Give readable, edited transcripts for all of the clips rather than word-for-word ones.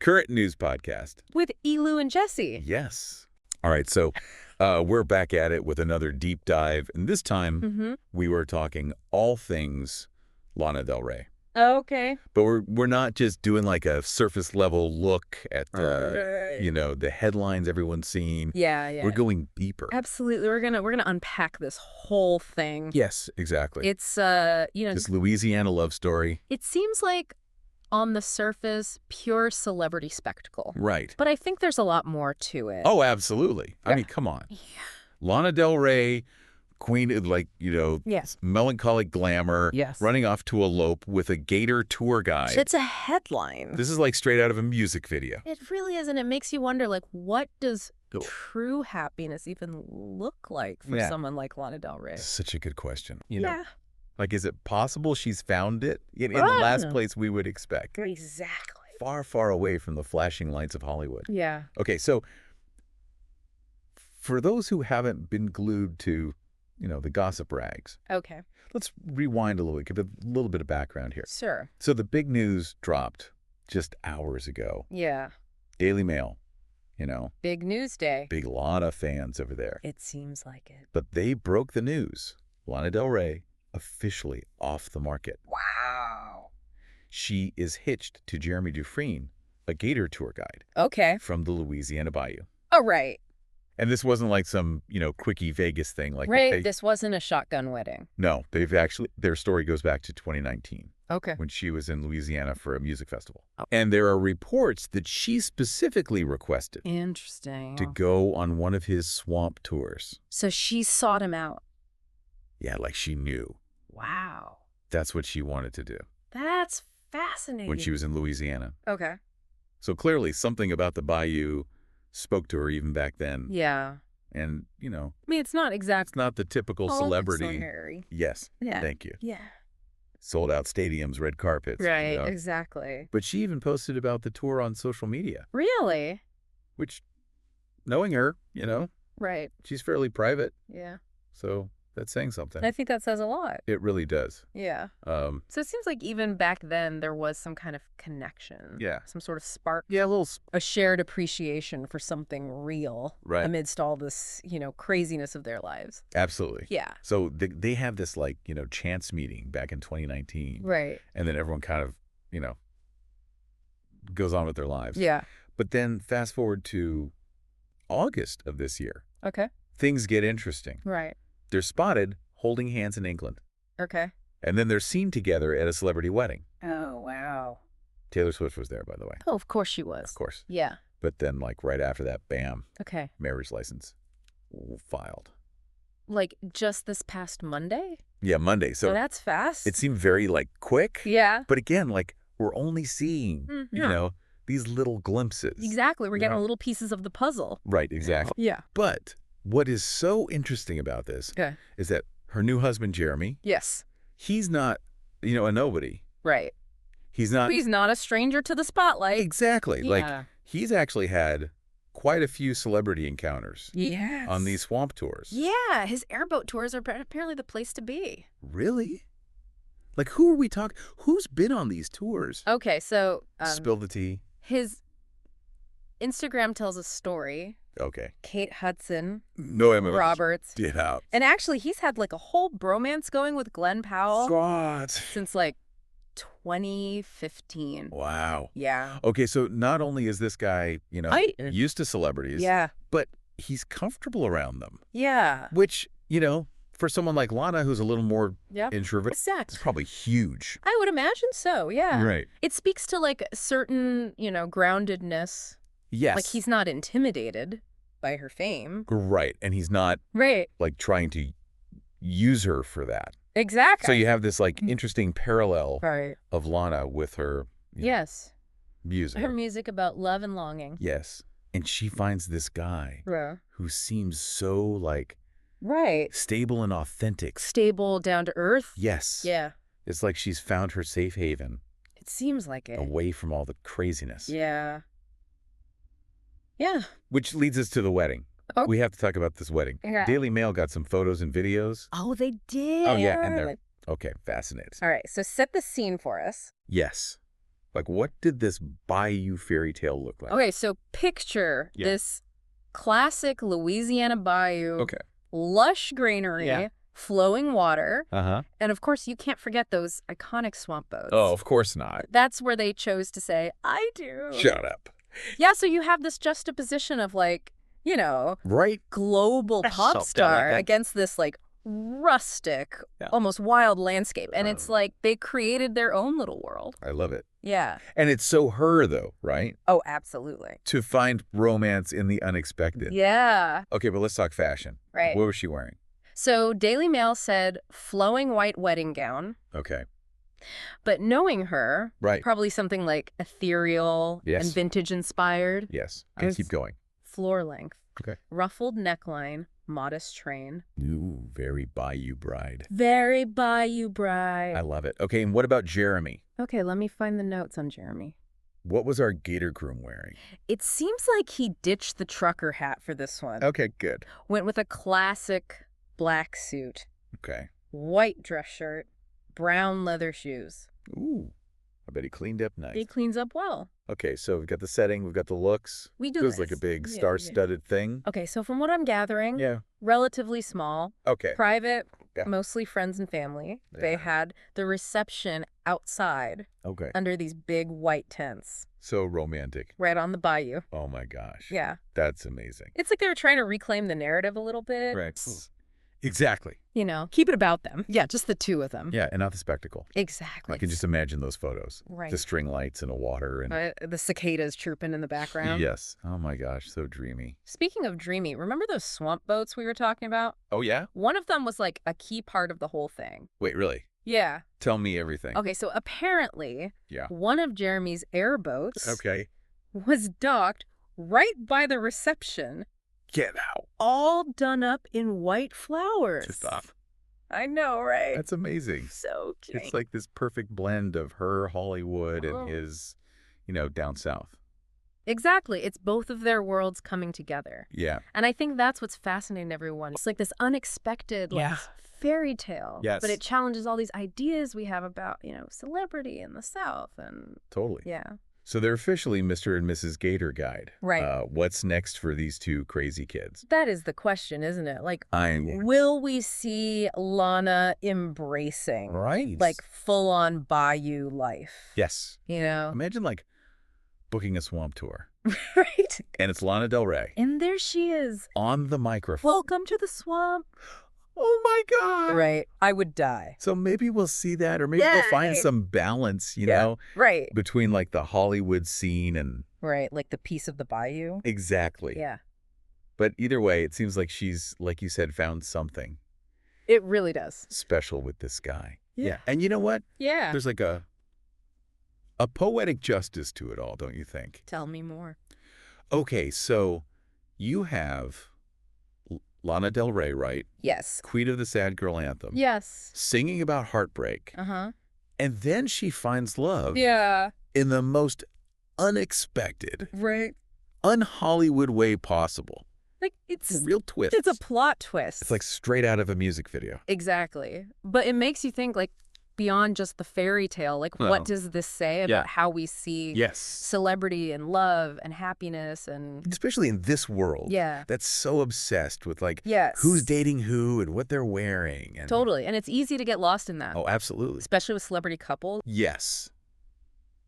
current news podcast. With Elu and Jesse. Yes. All right, so we're back at it with another deep dive, and this time we were talking all things Lana Del Rey. Okay. But we're not just doing like a surface level look at the headlines everyone's seen. Yeah. We're going deeper. Absolutely. We're gonna unpack this whole thing. Yes, exactly. It's this Louisiana love story. It seems like on the surface pure celebrity spectacle. Right. But I think there's a lot more to it. Oh, absolutely. I mean, come on. Yeah. Lana Del Rey, queen of Yes. melancholic glamour, Yes. running off to elope with a gator tour guide. It's a headline. This is like straight out of a music video. It really is, and it makes you wonder, like, what does true happiness even look like for someone like Lana Del Rey? Such a good question. You know, like, is it possible she's found it in the last place we would expect? Exactly. Far, far away from the flashing lights of Hollywood. Yeah. Okay, so for those who haven't been glued to, the gossip rags. Okay. Let's rewind a little bit, give a little bit of background here. Sure. So the big news dropped just hours ago. Yeah. Daily Mail, Big news day. big Lana fans over there. It seems like it. But they broke the news. Lana Del Rey officially off the market. Wow. She is hitched to Jeremy Dufrene, a gator tour guide Okay. from the Louisiana bayou. Oh, right. And this wasn't like some, quickie Vegas thing. Like Right. This wasn't a shotgun wedding. No, their story goes back to 2019. Okay. When she was in Louisiana for a music festival. Oh. And there are reports that she specifically requested Interesting. to go on one of his swamp tours. So she sought him out. Yeah, like she knew. Wow. That's what she wanted to do That's fascinating. when she was in Louisiana. Okay. So clearly something about the bayou spoke to her even back then. Yeah. And, I mean, it's not exactly. it's not the typical celebrity. Extraordinary. Yes. Yeah. Thank you. Yeah. Sold out stadiums, red carpets. Right. Exactly. But she even posted about the tour on social media, Really? which, knowing her, Right. she's fairly private. Yeah. So that's saying something. I think that says a lot. It really does. Yeah. So it seems like even back then there was some kind of connection. Yeah. Some sort of spark. Yeah, A shared appreciation for something real. Right. Amidst all this, craziness of their lives. Absolutely. Yeah. So they have this chance meeting back in 2019. Right. And then everyone kind of, goes on with their lives. Yeah. But then fast forward to August of this year. Okay. Things get interesting. Right. They're spotted holding hands in England. Okay. And then they're seen together at a celebrity wedding. Oh, wow. Taylor Swift was there, by the way. Oh, of course she was. Of course. Yeah. But then right after that, bam, Okay. marriage license filed. Like just this past Monday? Yeah, Monday. So that's fast. it seemed very quick. Yeah. But again, we're only seeing, these little glimpses. Exactly. We're getting little pieces of the puzzle. Right, exactly. Yeah. But what is so interesting about this is that her new husband, Jeremy, Yes. he's not, a nobody. Right. He's not. He's not a stranger to the spotlight. Exactly. Yeah. He's actually had quite a few celebrity encounters Yes. on these swamp tours. Yeah. His airboat tours are apparently the place to be. Really? Who are we talking? Who's been on these tours? Okay, so Spill the tea. his Instagram tells a story. Okay. Kate Hudson, No, Roberts. Get out. And actually, he's had a whole bromance going with Glenn Powell God. since 2015. Wow. Yeah. Okay, so not only is this guy, used to celebrities, Yeah. but he's comfortable around them. Yeah. Which, for someone like Lana, who's a little more introverted, Exactly. it's probably huge. I would imagine so, yeah. Right. It speaks to a certain, groundedness. Yes. He's not intimidated by her fame. Right. And he's not Right. trying to use her for that. Exactly. So you have this interesting parallel Right. of Lana with her Yes. music. Her music about love and longing. Yes. And she finds this guy Yeah. who seems so Right. stable and authentic. Stable, down to earth. Yes. Yeah. It's like she's found her safe haven It seems like it. away from all the craziness. Yeah. Yeah. Which leads us to the wedding. Okay. We have to talk about this wedding. Yeah. Daily Mail got some photos and videos. Oh, they did. Oh, yeah. And they're, okay, fascinating. All right. So set the scene for us. Yes. Like, what did this bayou fairy tale look like? Okay, so picture this classic Louisiana bayou. Okay. Lush greenery, flowing water. And of course, you can't forget those iconic swamp boats. Oh, of course not. That's where they chose to say, I do. Shut up. Yeah, so you have this juxtaposition of like, you know, global pop star against this like rustic, almost wild landscape. And it's like they created their own little world. I love it. Yeah. And it's so her, though, right? Oh, absolutely. To find romance in the unexpected. Yeah. Okay, but let's talk fashion. Right. What was she wearing? So Daily Mail said flowing white wedding gown. Okay. But knowing her, probably something like ethereal and vintage inspired. Yes. Okay, keep going. Floor length. Okay. Ruffled neckline, modest train. Ooh, very bayou bride. Very bayou bride. I love it. Okay, and what about Jeremy? Okay, let me find the notes on Jeremy. What was our gator groom wearing? It seems like he ditched the trucker hat for this one. Okay, good. Went with a classic black suit. Okay. White dress shirt, brown leather shoes. Ooh, I bet he cleaned up nice. He cleans up well. Okay, so we've got the setting, we've got the looks. We do Feels this. like a big star-studded thing. Okay, so from what I'm gathering, relatively small. Okay. Private, mostly friends and family. Yeah. They had the reception outside under these big white tents. So romantic. Right on the bayou. Oh my gosh. Yeah. That's amazing. It's like they were trying to reclaim the narrative a little bit. Right. Exactly. You know, keep it about them. Yeah, just the two of them. Yeah, and not the spectacle. Exactly. I can just imagine those photos. Right. The string lights and the water. And the cicadas chirping in the background. Yes. Oh my gosh, so dreamy. Speaking of dreamy, remember those swamp boats we were talking about? Oh, yeah? One of them was like a key part of the whole thing. Wait, really? Yeah. Tell me everything. Okay, so apparently one of Jeremy's airboats was docked right by the reception. Get out. All done up in white flowers. To stop. I know, right? That's amazing. So cute. It's like this perfect blend of her Hollywood and his, you know, down south. Exactly. It's both of their worlds coming together. Yeah. And I think that's what's fascinating to everyone. It's like this unexpected like, fairy tale. Yes. But it challenges all these ideas we have about, you know, celebrity in the South. And totally. Yeah. So they're officially Mr. and Mrs. Gator Guide. Right. What's next for these two crazy kids? That is the question, isn't it? Like, will we see Lana embracing like full-on bayou life? Yes. You know? Imagine like booking a swamp tour. Right. And it's Lana Del Rey. And there she is. On the microphone. Welcome to the swamp. Oh my God. Right. I would die. So maybe we'll see that, or maybe we'll find some balance, you know? Right. Between like the Hollywood scene and... Right. Like the piece of the bayou. Exactly. Yeah. But either way, it seems like she's, like you said, found something. It really does. Special with this guy. Yeah. And you know what? Yeah. There's like a poetic justice to it all, don't you think? Tell me more. Okay, so you have Lana Del Rey, right? Yes. Queen of the Sad Girl Anthem. Yes. Singing about heartbreak. Uh-huh. And then she finds love. Yeah. In the most unexpected, right, un-Hollywood way possible. Like it's a real twist. It's a plot twist. It's like straight out of a music video. Exactly. But it makes you think like beyond just the fairy tale, like what does this say about how we see celebrity and love and happiness and especially in this world that's so obsessed with like who's dating who and what they're wearing. And totally. And it's easy to get lost in that. Oh, absolutely. Especially with celebrity couples. Yes.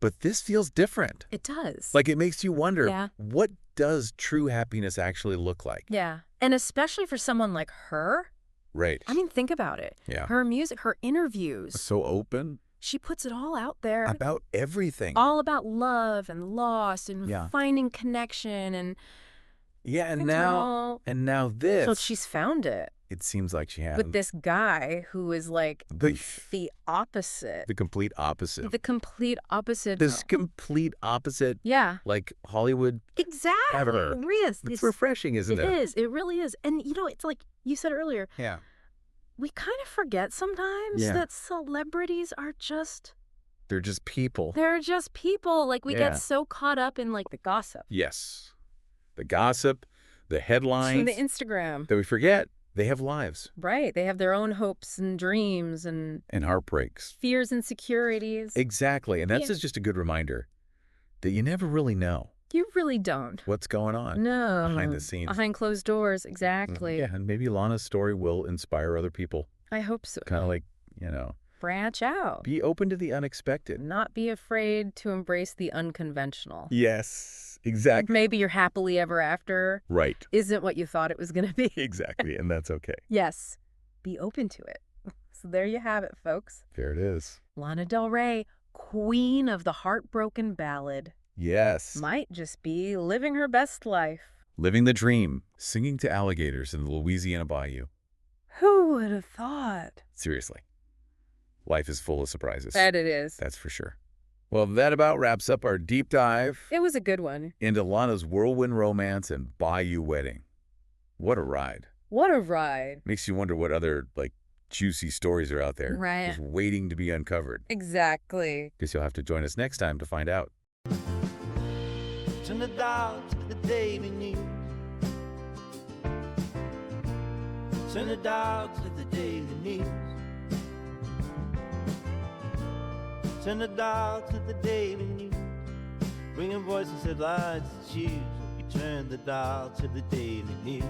But this feels different. It does. Like it makes you wonder, what does true happiness actually look like? Yeah. And especially for someone like her. Right. I mean, think about it. Yeah. Her music, her interviews. So open. She puts it all out there. About everything. All about love and loss and finding connection and and now this. So she's found it. It seems like she has. With this guy who is like the opposite. The complete opposite. The complete opposite. This complete opposite. Yeah. Like Hollywood. Exactly. Ever. It's refreshing, isn't it? It is. It really is. And you know, it's like you said earlier. Yeah. We kind of forget sometimes that celebrities are just... They're just people. They're just people. Like we get so caught up in like the gossip. Yes. The gossip, the headlines. The Instagram. That we forget They have lives. Right. They have their own hopes and dreams and heartbreaks. Fears and insecurities. Exactly. And that's just a good reminder that you never really know. You really don't. What's going on behind the scenes. Behind closed doors, exactly. Yeah, and maybe Lana's story will inspire other people. I hope so. Kind of like, branch out. Be open to the unexpected. Not be afraid to embrace the unconventional. Yes, exactly. Maybe your happily ever after isn't what you thought it was going to be. Exactly, and that's okay. Yes, be open to it. So there you have it, folks. There it is. Lana Del Rey, queen of the heartbroken ballad. Yes. Might just be living her best life. Living the dream, singing to alligators in the Louisiana bayou. Who would have thought? Seriously. Life is full of surprises. That it is. That's for sure. Well, that about wraps up our deep dive. It was a good one. Into Lana's whirlwind romance and bayou wedding. What a ride. What a ride. Makes you wonder what other, juicy stories are out there. Right. Just waiting to be uncovered. Exactly. Guess you'll have to join us next time to find out. Turn the dial to the daily news. Turn the dial to the daily news. Turn the dial to the daily news. Bringing voices, headlines, and shoes. You turn the dial to the daily news.